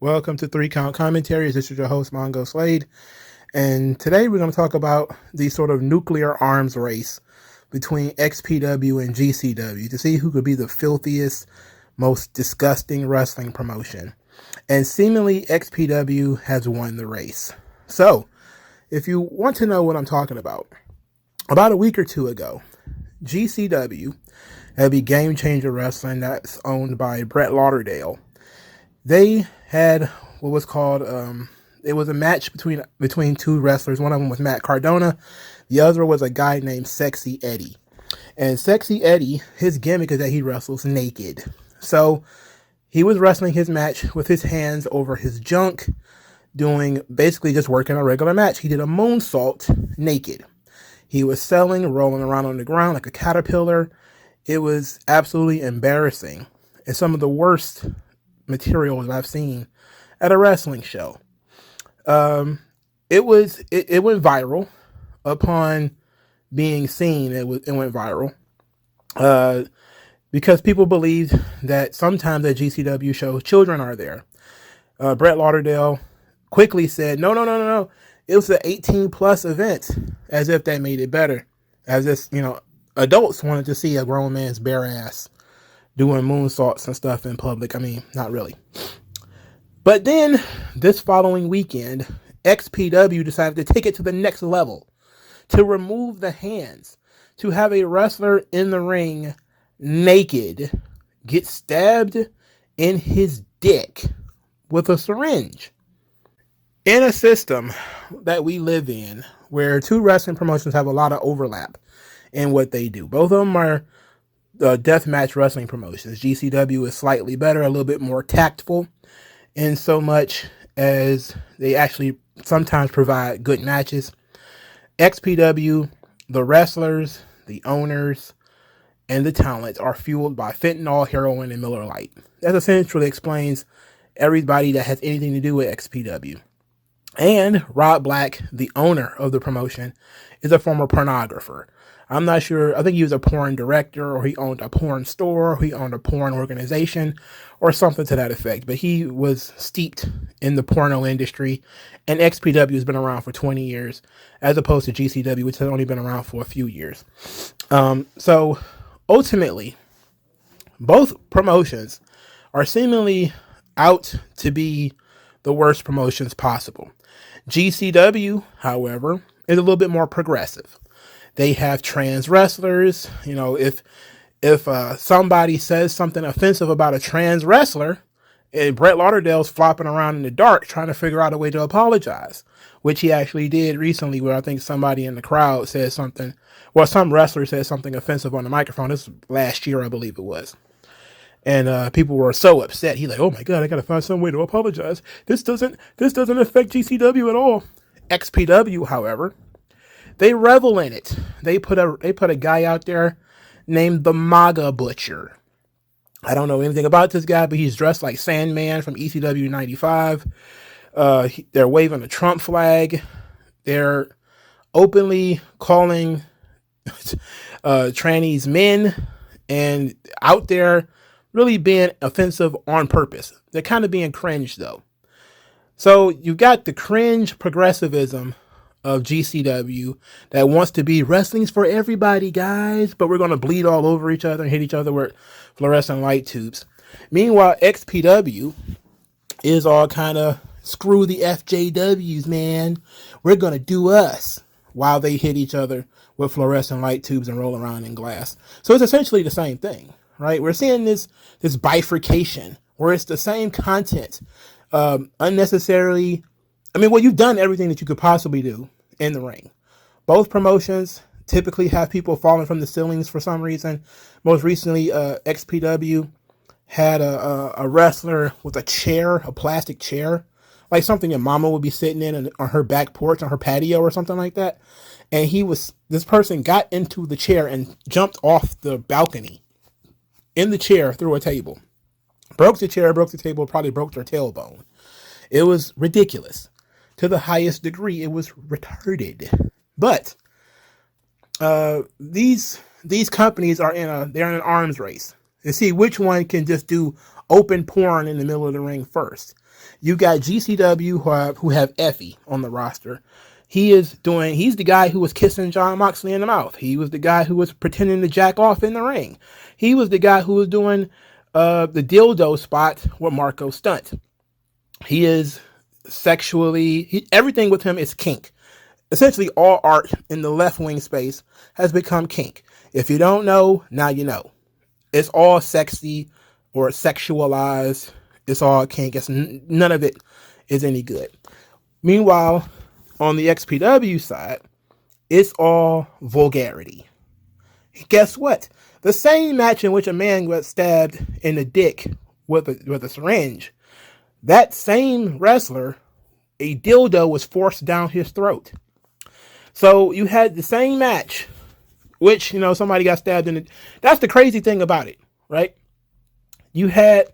Welcome to 3 Count Commentaries. This is your host, MagMongoSlade. And today we're going to talk about the sort of nuclear arms race between XPW and GCW to see who could be the filthiest, most disgusting wrestling promotion. And seemingly XPW has won the race. So, if you want to know what I'm talking about a week or two ago, GCW, that'd be Game Changer Wrestling, that's owned by Brett Lauderdale. They had what was called, it was a match between two wrestlers. One of them was Matt Cardona. The other was a guy named Sexy Eddie. And Sexy Eddie, his gimmick is that he wrestles naked. So he was wrestling his match with his hands over his junk, doing basically just working a regular match. He did a moonsault naked. He was selling, rolling around on the ground like a caterpillar. It was absolutely embarrassing and some of the worst material that I've seen at a wrestling show. It went viral upon being seen. It went viral because people believed that sometimes at GCW shows children are there. Brett Lauderdale quickly said, no. It was an 18 plus event, as if that made it better. As if, adults wanted to see a grown man's bare ass doing moonsaults and stuff in public. I mean, not really. But then this following weekend, XPW decided to take it to the next level, to remove the hands, to have a wrestler in the ring naked get stabbed in his dick with a syringe. In a system that we live in, where two wrestling promotions have a lot of overlap in what they do. Both of them are deathmatch wrestling promotions. GCW is slightly better, a little bit more tactful, in so much as they actually sometimes provide good matches. XPW, the wrestlers, the owners, and the talent are fueled by fentanyl, heroin, and Miller Lite. That essentially explains everybody that has anything to do with XPW. And Rob Black, the owner of the promotion, is a former pornographer. I'm not sure. I think he was a porn director, or he owned a porn store, or he owned a porn organization, or something to that effect. But he was steeped in the porno industry, and XPW has been around for 20 years, as opposed to GCW, which has only been around for a few years. So ultimately, both promotions are seemingly out to be the worst promotions possible. GCW, however, is a little bit more progressive. They have trans wrestlers. If somebody says something offensive about a trans wrestler, Brett Lauderdale's flopping around in the dark trying to figure out a way to apologize, which he actually did recently, where I think somebody in the crowd said something, well, some wrestler said something offensive on the microphone. This was last year, I believe it was. And people were so upset. He's like, "Oh my God, I gotta find some way to apologize. This doesn't affect GCW at all." XPW, however, they revel in it. They put a guy out there named the MAGA Butcher. I don't know anything about this guy, but he's dressed like Sandman from ECW 95. They're waving a Trump flag. They're openly calling trannies men, and out there really being offensive on purpose. They're kind of being cringe, though. So you've got the cringe progressivism of GCW that wants to be wrestling's for everybody, guys, but we're going to bleed all over each other and hit each other with fluorescent light tubes. Meanwhile, XPW is all kind of screw the FJWs, man. We're going to do us, while they hit each other with fluorescent light tubes and roll around in glass. So it's essentially the same thing, right? We're seeing this bifurcation where it's the same content, unnecessarily. I mean, well, you've done everything that you could possibly do in the ring. Both promotions typically have people falling from the ceilings for some reason. Most recently, XPW had a wrestler with a chair, a plastic chair, like something your mama would be sitting in on her back porch, on her patio or something like that. And this person got into the chair and jumped off the balcony in the chair through a table. Broke the chair, broke the table, probably broke their tailbone. It was ridiculous. To the highest degree, it was retarded. But these companies they're in an arms race. to see which one can just do open porn in the middle of the ring first. You got GCW who have Effie on the roster. He's the guy who was kissing Jon Moxley in the mouth. He was the guy who was pretending to jack off in the ring. He was the guy who was doing the dildo spot with Marco Stunt. He is everything with him is kink. Essentially, all art in the left wing space has become kink. If you don't know, now you know. It's all sexy or sexualized. It's all kink. None of it is any good. Meanwhile, on the XPW side, it's all vulgarity. Guess what? The same match in which a man got stabbed in the dick with a syringe, that same wrestler, a dildo was forced down his throat. So you had the same match, which, somebody got stabbed in it. That's the crazy thing about it, right? You had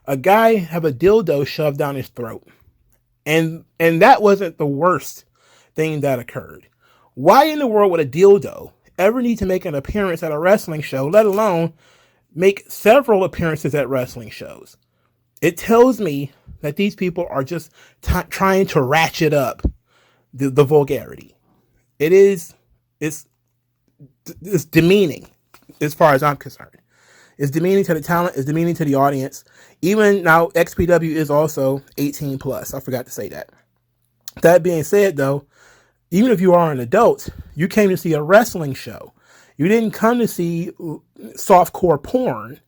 a guy have a dildo shoved down his throat. And that wasn't the worst thing that occurred. Why in the world would a dildo ever need to make an appearance at a wrestling show, let alone make several appearances at wrestling shows? It tells me that these people are just trying to ratchet up the vulgarity. It's demeaning as far as I'm concerned. It's demeaning to the talent. It's demeaning to the audience. Even now, XPW is also 18 plus. I forgot to say that. That being said, though, even if you are an adult, you came to see a wrestling show. You didn't come to see softcore porn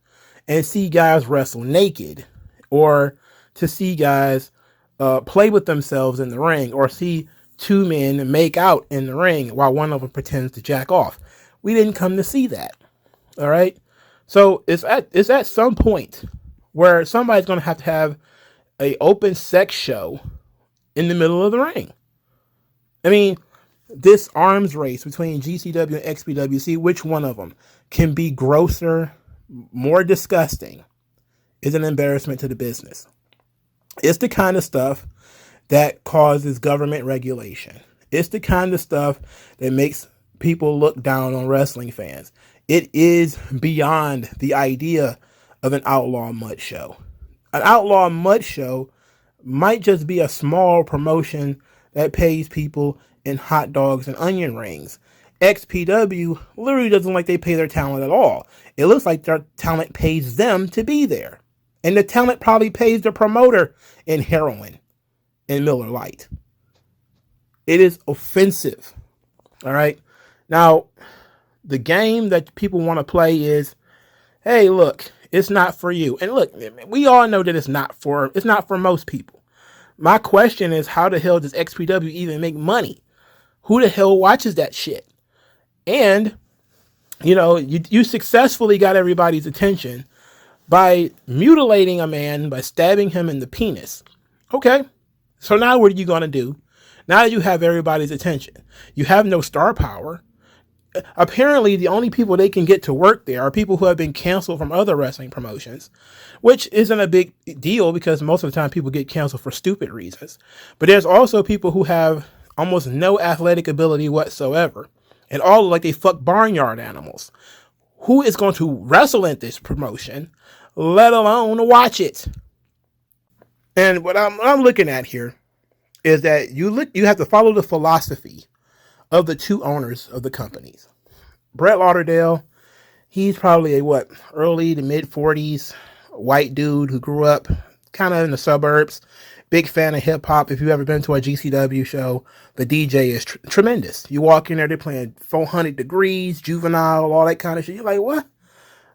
and see guys wrestle naked, or to see guys play with themselves in the ring, or see two men make out in the ring while one of them pretends to jack off. We didn't come to see that. All right. So it's at some point where somebody's going to have a open sex show in the middle of the ring. I mean, this arms race between GCW and XPW, see which one of them can be grosser, more disgusting, is an embarrassment to the business. It's the kind of stuff that causes government regulation. It's the kind of stuff that makes people look down on wrestling fans. It is beyond the idea of an outlaw mud show. An outlaw mud show might just be a small promotion that pays people in hot dogs and onion rings. XPW literally doesn't like they pay their talent at all. It looks like their talent pays them to be there. And the talent probably pays the promoter in heroin and Miller Lite. It is offensive. All right. Now, the game that people want to play is, hey, look, it's not for you. And look, we all know that it's not for most people. My question is, how the hell does XPW even make money? Who the hell watches that shit? And, you successfully got everybody's attention by mutilating a man, by stabbing him in the penis. Okay. So now what are you going to do? Now that you have everybody's attention, you have no star power. Apparently, the only people they can get to work there are people who have been canceled from other wrestling promotions, which isn't a big deal because most of the time people get canceled for stupid reasons. But there's also people who have almost no athletic ability whatsoever and all look like they fuck barnyard animals. Who is going to wrestle in this promotion, let alone watch it? And what I'm looking at here is that you have to follow the philosophy of the two owners of the companies. Brett Lauderdale, he's probably early to mid 40s, white dude who grew up kind of in the suburbs, big fan of hip hop. If you've ever been to a GCW show, the DJ is tremendous. You walk in there, they're playing 400 Degrees, Juvenile, all that kind of shit. You're like, what?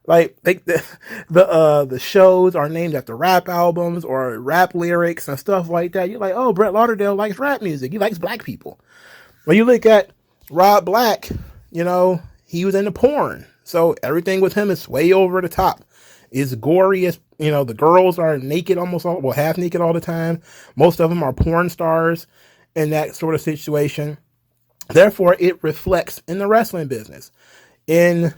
Like the shows are named after rap albums or rap lyrics and stuff like that. You're like, oh, Brett Lauderdale likes rap music. He likes black people. When you look at Rob Black, he was into porn. So everything with him is way over the top. It's gory as, the girls are naked half naked all the time. Most of them are porn stars in that sort of situation. Therefore, it reflects in the wrestling business. In,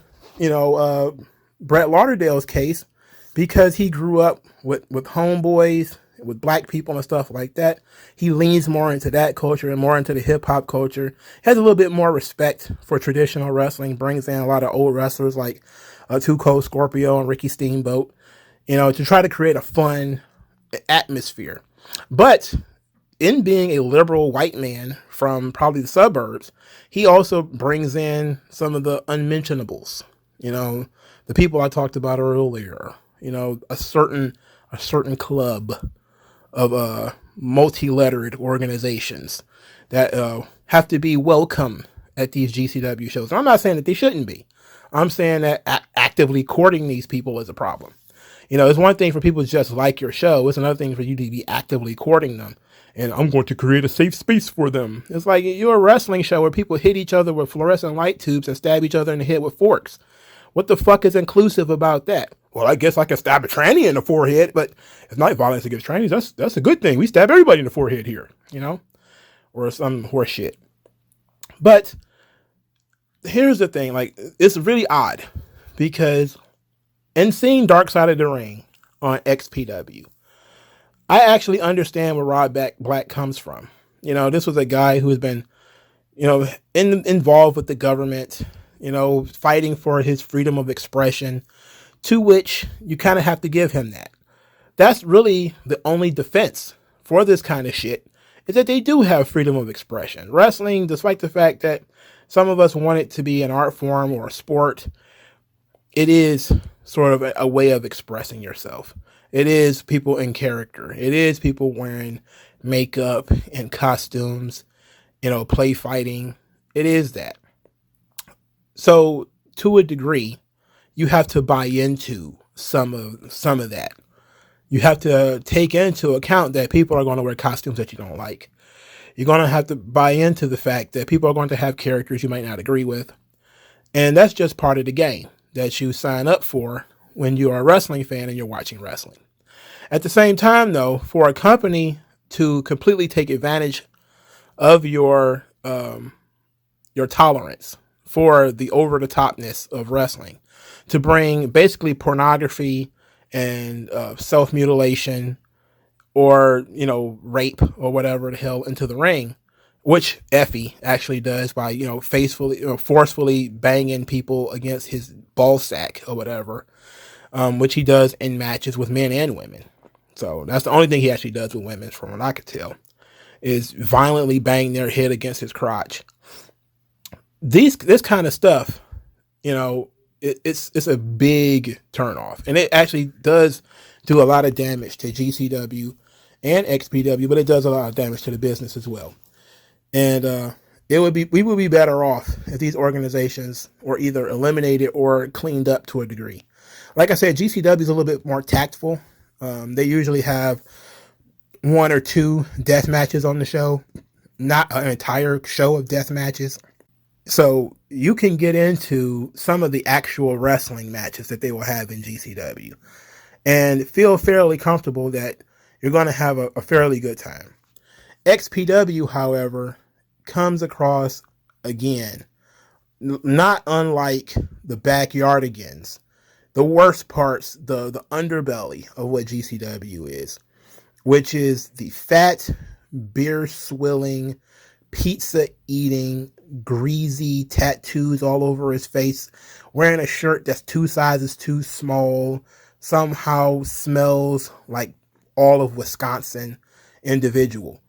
Brett Lauderdale's case, because he grew up with homeboys with black people and stuff like that. He leans more into that culture and more into the hip hop culture. Has a little bit more respect for traditional wrestling. Brings in a lot of old wrestlers like Too Cold Scorpio and Ricky Steamboat, to try to create a fun atmosphere. But in being a liberal white man from probably the suburbs, he also brings in some of the unmentionables, the people I talked about earlier, a certain club of multi-lettered organizations that have to be welcome at these GCW shows. And I'm not saying that they shouldn't be. I'm saying that actively courting these people is a problem. It's one thing for people to just like your show. It's another thing for you to be actively courting them. And I'm going to create a safe space for them. It's like you're a wrestling show where people hit each other with fluorescent light tubes and stab each other in the head with forks. What the fuck is inclusive about that? Well, I guess I can stab a tranny in the forehead, but it's not violence against trannies. That's a good thing. We stab everybody in the forehead here, or some horse shit. But here's the thing, it's really odd because in seeing Dark Side of the Ring on XPW, I actually understand where Rob Black comes from. This was a guy who has been, involved with the government, fighting for his freedom of expression, to which you kind of have to give him that. That's really the only defense for this kind of shit, is that they do have freedom of expression. Wrestling, despite the fact that some of us want it to be an art form or a sport, it is sort of a way of expressing yourself. It is people in character. It is people wearing makeup and costumes, play fighting. It is that. So to a degree, you have to buy into some of that. You have to take into account that people are going to wear costumes that you don't like. You're going to have to buy into the fact that people are going to have characters you might not agree with. And that's just part of the game that you sign up for when you're a wrestling fan and you're watching wrestling. At the same time, though, for a company to completely take advantage of your tolerance for the over-the-topness of wrestling, to bring basically pornography and self-mutilation or, rape or whatever the hell into the ring, which Effie actually does by, forcefully banging people against his ball sack or whatever, which he does in matches with men and women. So that's the only thing he actually does with women, from what I could tell, is violently bang their head against his crotch. This kind of stuff, it's a big turnoff, and it actually does do a lot of damage to GCW and XPW, but it does a lot of damage to the business as well. And we would be better off if these organizations were either eliminated or cleaned up to a degree. Like I said, GCW is a little bit more tactful. They usually have 1 or 2 death matches on the show, not an entire show of death matches. So you can get into some of the actual wrestling matches that they will have in GCW and feel fairly comfortable that you're going to have a fairly good time. XPW, however, comes across, again, not unlike the backyardigans, the worst parts, the underbelly of what GCW is, which is the fat, beer-swilling, pizza-eating, greasy tattoos all over his face, wearing a shirt that's 2 sizes too small, somehow smells like all of Wisconsin individual.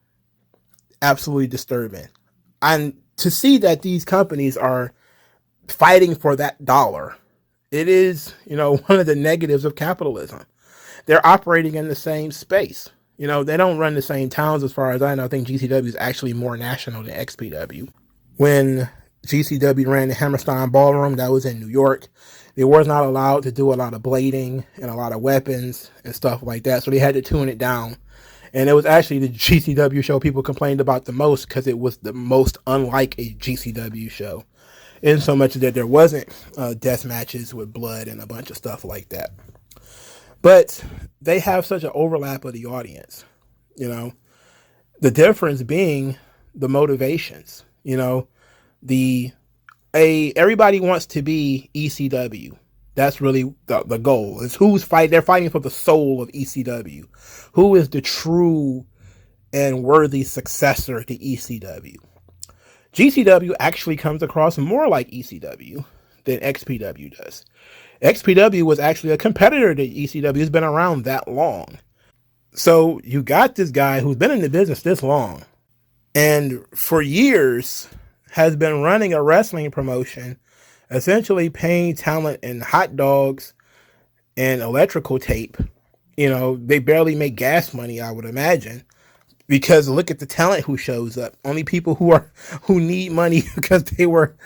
Absolutely disturbing. And to see that these companies are fighting for that dollar, it is, one of the negatives of capitalism. They're operating in the same space. They don't run the same towns as far as I know. I think GCW is actually more national than XPW. When GCW ran the Hammerstein Ballroom, that was in New York, they was not allowed to do a lot of blading and a lot of weapons and stuff like that. So they had to tune it down. And it was actually the GCW show people complained about the most because it was the most unlike a GCW show. In so much that there wasn't death matches with blood and a bunch of stuff like that. But they have such an overlap of the audience, the difference being the motivations, everybody wants to be ECW. That's really the goal. Is who's fighting. They're fighting for the soul of ECW. Who is the true and worthy successor to ECW? GCW actually comes across more like ECW than XPW does. XPW was actually a competitor to ECW. It's been around that long. So you got this guy who's been in the business this long and for years has been running a wrestling promotion, essentially paying talent in hot dogs and electrical tape. You know, they barely make gas money, I would imagine, because look at the talent who shows up. Only people who need money because they were,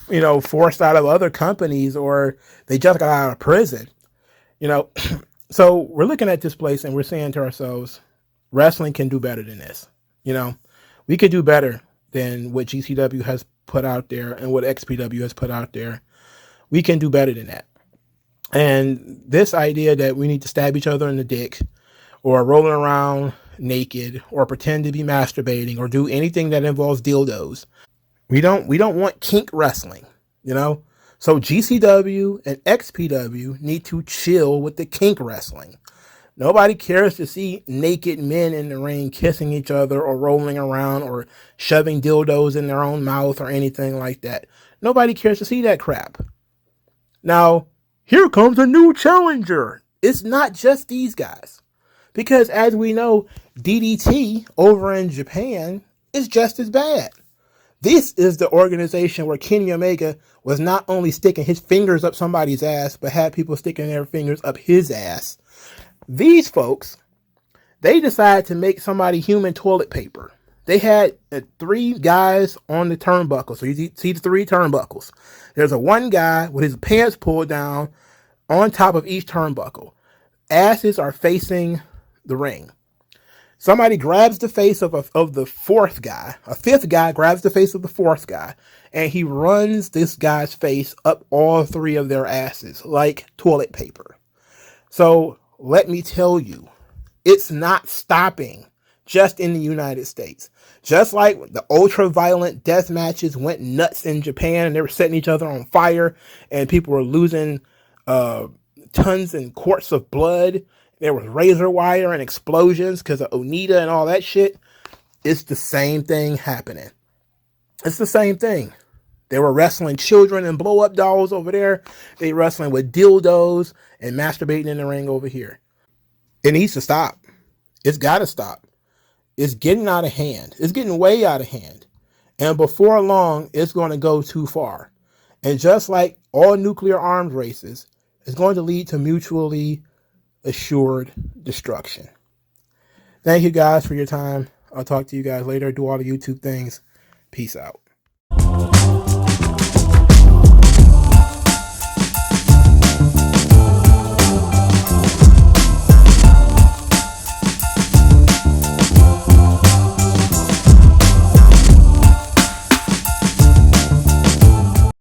you know, forced out of other companies or they just got out of prison. You know, so we're looking at this place and we're saying to ourselves, wrestling can do better than this. You know, we could do better than what GCW has put out there and what XPW has put out there. We can do better than that. And this idea that we need to stab each other in the dick or rolling around naked or pretend to be masturbating or do anything that involves dildos. We don't want kink wrestling, you know? So GCW and XPW need to chill with the kink wrestling. Nobody cares to see naked men in the ring kissing each other or rolling around or shoving dildos in their own mouth or anything like that. Nobody cares to see that crap. Now, here comes a new challenger. It's not just these guys. Because as we know, DDT over in Japan is just as bad. This is the organization where Kenny Omega was not only sticking his fingers up somebody's ass, but had people sticking their fingers up his ass. These folks, they decided to make somebody human toilet paper. They had 3 guys on the turnbuckle. So you see the 3 turnbuckles. There's a one guy with his pants pulled down on top of each turnbuckle. Asses are facing the ring. Somebody grabs the face of the 4th guy. A 5th guy grabs the face of the 4th guy, and he runs this guy's face up all 3 of their asses like toilet paper. So let me tell you, it's not stopping just in the United States. Just like the ultra-violent death matches went nuts in Japan, and they were setting each other on fire, and people were losing tons and quarts of blood. There was razor wire and explosions because of Onita and all that shit. It's the same thing happening. It's the same thing. They were wrestling children and blow-up dolls over there. They wrestling with dildos and masturbating in the ring over here. It needs to stop. It's got to stop. It's getting out of hand. It's getting way out of hand. And before long, it's going to go too far. And just like all nuclear arms races, it's going to lead to mutually assured destruction. Thank you guys for your time. I'll talk to you guys later. Do all the YouTube things. Peace out.